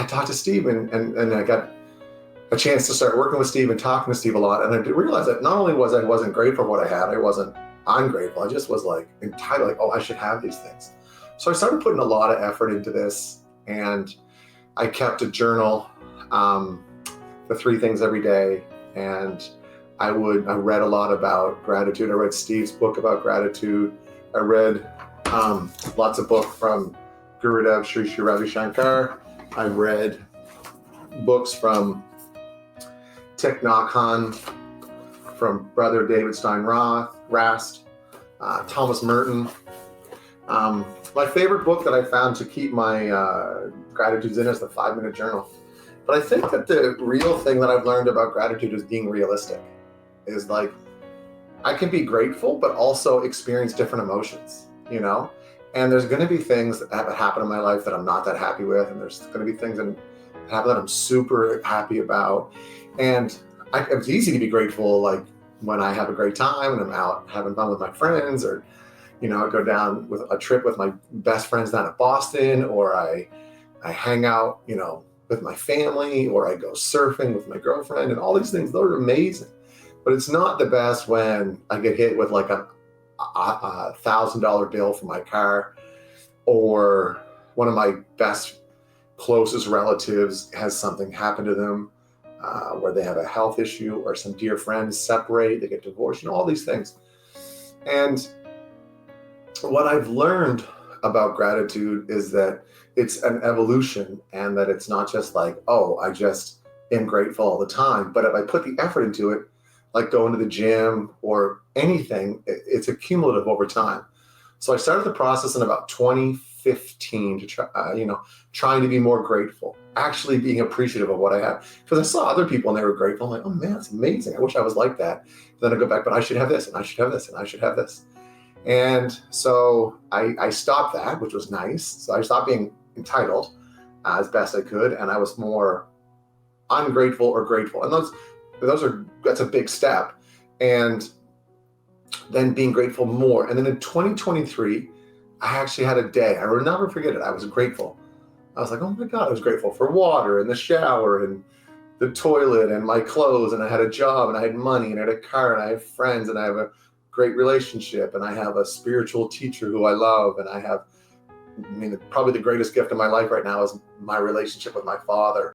I talked to Steve and I got a chance to start working with Steve and talking to Steve a lot. And I did realize that not only was I wasn't grateful for what I had, I wasn't ungrateful. I just was like entitled, like, oh, I should have these things. So I started putting a lot of effort into this, and I kept a journal, the 3 things every day. And I read a lot about gratitude. I read Steve's book about gratitude. I read lots of books from Gurudev Sri Sri Ravi Shankar. I read books from Thich Nhat Hanh, from Brother David Stein Rast, Thomas Merton. My favorite book that I found to keep my gratitudes in is the 5-Minute Journal. But I think that the real thing that I've learned about gratitude is being realistic. Is like, I can be grateful, but also experience different emotions, you know? And there's going to be things that have happened in my life that I'm not that happy with. And there's going to be things that happen that I'm super happy about. And it's easy to be grateful, like when I have a great time and I'm out having fun with my friends, or, I go down with a trip with my best friends down at Boston, or I hang out, with my family, or I go surfing with my girlfriend, and all these things. Those are amazing. But it's not the best when I get hit with like a $1,000 bill for my car, or one of my best closest relatives has something happen to them, where they have a health issue, or some dear friends separate, they get divorced, all these things. And what I've learned about gratitude is that it's an evolution, and that it's not just like, oh, I just am grateful all the time. But if I put the effort into it, like going to the gym or anything, it's accumulative over time. So I started the process in about 2015 to try, trying to be more grateful, actually being appreciative of what I have. Because I saw other people and they were grateful. I'm like, oh man, it's amazing. I wish I was like that. Then I go back, but I should have this, and I should have this, and I should have this. And so I stopped that, which was nice. So I stopped being entitled as best I could, and I was more ungrateful or grateful. And that's a big step. And then being grateful more. And then in 2023, I actually had a day, I will never forget it. I was grateful. I was like, oh my God, I was grateful for water and the shower and the toilet and my clothes. And I had a job, and I had money, and I had a car, and I have friends, and I have a great relationship, and I have a spiritual teacher who I love. And probably the greatest gift of my life right now is my relationship with my father.